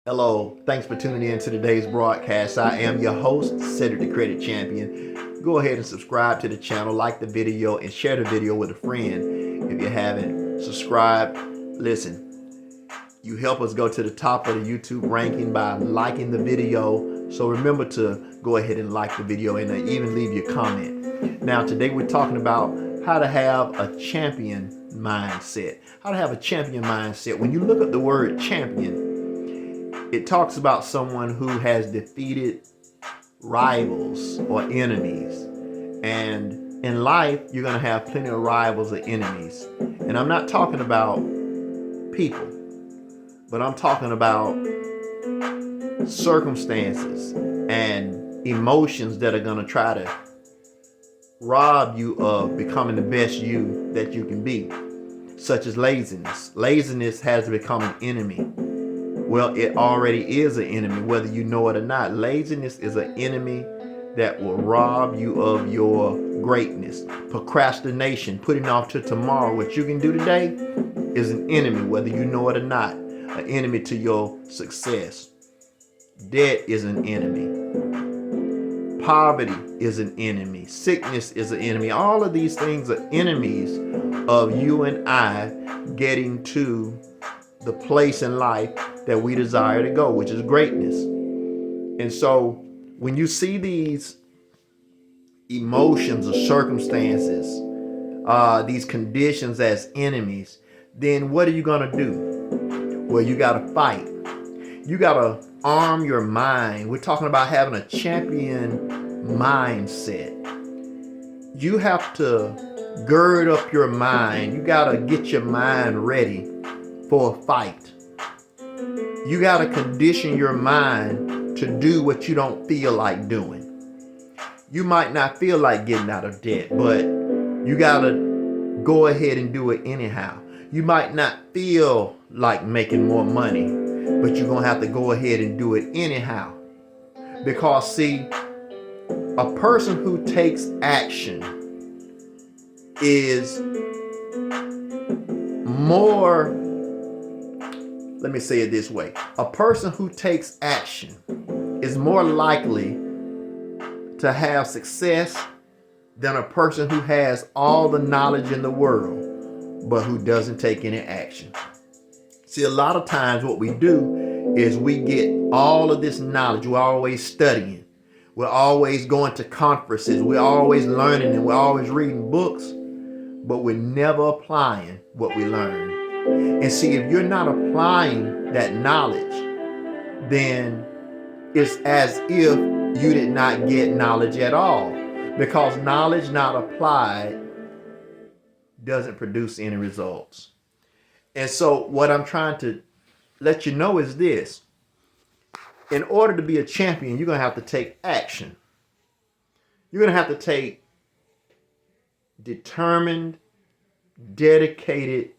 Hello, thanks for tuning in to today's broadcast. I am your host, Cedric the Credit Champion. Go ahead and subscribe to the channel, like the video, and share the video with a friend. If you haven't subscribed, listen, you help us go to the top of the YouTube ranking by liking the video. So remember to go ahead and like the video and even leave your comment. Now, today we're talking about how to have a champion mindset. How to have a champion mindset. When you look up the word champion, it talks about someone who has defeated rivals or enemies. And in life, you're going to have plenty of rivals or enemies. And I'm not talking about people, but I'm talking about circumstances and emotions that are going to try to rob you of becoming the best you that you can be, such as laziness. Laziness has become an enemy. Well, it already is an enemy, whether you know it or not. Laziness is an enemy that will rob you of your greatness. Procrastination, putting off to tomorrow what you can do today, is an enemy, whether you know it or not. An enemy to your success. Debt is an enemy. Poverty is an enemy. Sickness is an enemy. All of these things are enemies of you and I getting to the place in life that we desire to go, which is greatness. And so when you see these emotions or circumstances, these conditions as enemies, then what are you going to do? Well, you got to fight. You got to arm your mind. We're talking about having a champion mindset. You have to gird up your mind. You got to get your mind ready for a fight. You got to condition your mind to do what you don't feel like doing. You might not feel like getting out of debt, but you got to go ahead and do it anyhow. You might not feel like making more money, but you're going to have to go ahead and do it anyhow. Because see, a person who takes action is more, let me say it this way. A person who takes action is more likely to have success than a person who has all the knowledge in the world, but who doesn't take any action. See, a lot of times what we do is we get all of this knowledge. We're always studying. We're always going to conferences. We're always learning and we're always reading books, but we're never applying what we learn. And see, if you're not applying that knowledge, then it's as if you did not get knowledge at all. Because knowledge not applied doesn't produce any results. And so what I'm trying to let you know is this. In order to be a champion, you're going to have to take action. You're going to have to take determined, dedicated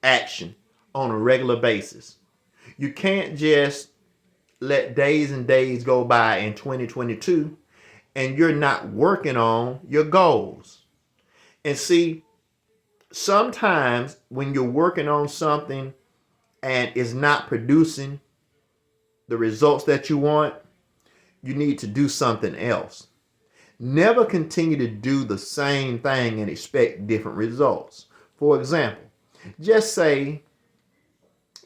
action on a regular basis. You can't just let days and days go by in 2022 and you're not working on your goals. And see, sometimes when you're working on something and it's not producing the results that you want, you need to do something else. Never continue to do the same thing and expect different results. For example, just say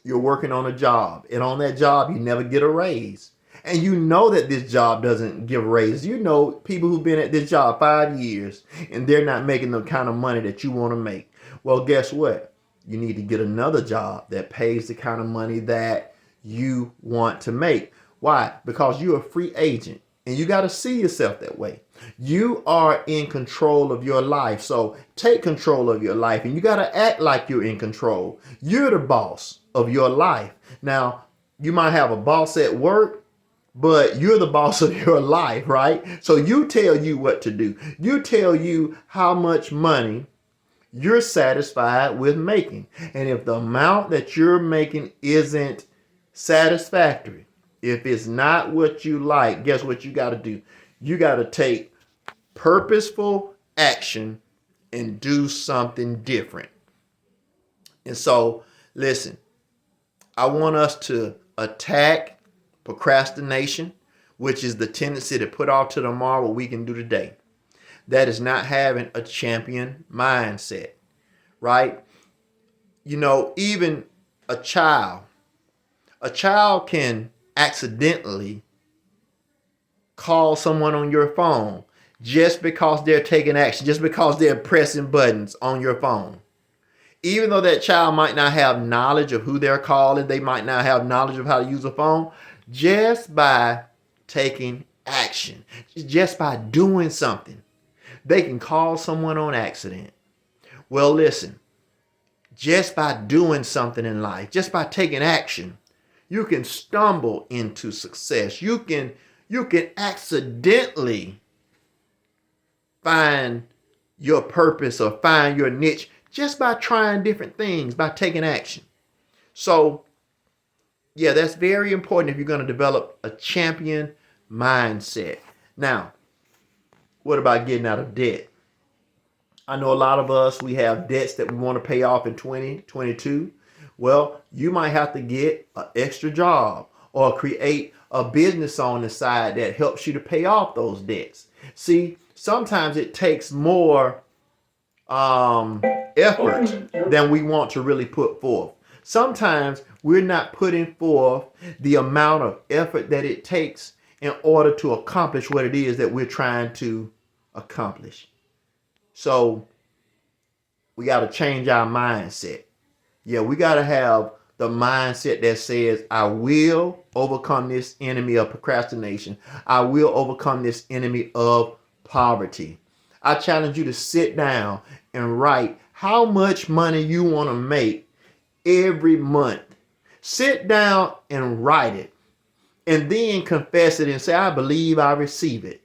you're working on a job, and on that job you never get a raise. And you know that this job doesn't give raises. You know people who've been at this job 5 years and they're not making the kind of money that you want to make. Well, guess what? You need to get another job that pays the kind of money that you want to make. Why? Because you're a free agent and you got to see yourself that way. You are in control of your life. So take control of your life and you got to act like you're in control. You're the boss of your life. Now, you might have a boss at work, but you're the boss of your life, right? So you tell you what to do. You tell you how much money you're satisfied with making. And if the amount that you're making isn't satisfactory, if it's not what you like, guess what you got to do? You got to take purposeful action and do something different. And so, listen, I want us to attack Procrastination, which is the tendency to put off to tomorrow what we can do today. That is not having a champion mindset, right? You know, even a child can accidentally call someone on your phone just because they're taking action, just because they're pressing buttons on your phone. Even though that child might not have knowledge of who they're calling, they might not have knowledge of how to use a phone, just by taking action, just by doing something, they can call someone on accident. Well, listen, just by doing something in life, just by taking action, you can stumble into success. You can accidentally find your purpose or find your niche just by trying different things, by taking action. So, yeah, that's very important if you're going to develop a champion mindset. Now, what about getting out of debt? I know a lot of us, we have debts that we want to pay off in 2022. Well, you might have to get an extra job or create a business on the side that helps you to pay off those debts. See, sometimes it takes more effort than we want to really put forth. Sometimes we're not putting forth the amount of effort that it takes in order to accomplish what it is that we're trying to accomplish. So we got to change our mindset. Yeah, we got to have the mindset that says, I will overcome this enemy of procrastination. I will overcome this enemy of poverty. I challenge you to sit down and write how much money you want to make every month. Sit down and write it. And then confess it and say, I believe I receive it.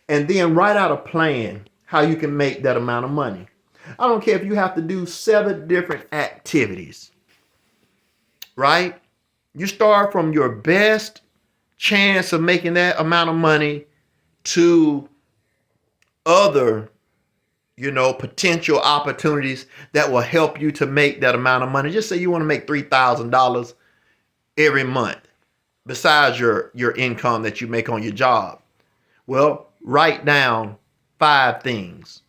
And then write out a plan how you can make that amount of money. I don't care if you have to do 7 different activities, right? You start from your best chance of making that amount of money to other, potential opportunities that will help you to make that amount of money. Just say you want to make $3,000 every month besides your income that you make on your job. Well, write down 5 things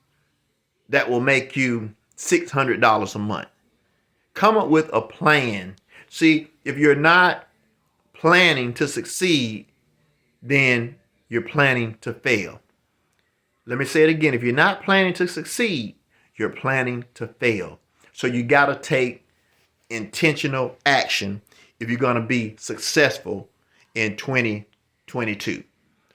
that will make you $600 a month. Come up with a plan. See, if you're not planning to succeed, then you're planning to fail. Let me say it again. If you're not planning to succeed, you're planning to fail. So you got to take intentional action if you're going to be successful in 2022.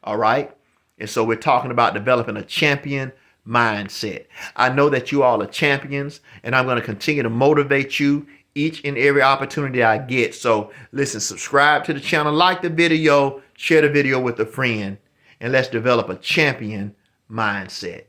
All right? And so we're talking about developing a champion mindset. I know that you all are champions, and I'm going to continue to motivate you each and every opportunity I get. So listen, subscribe to the channel, like the video, share the video with a friend, and let's develop a champion mindset.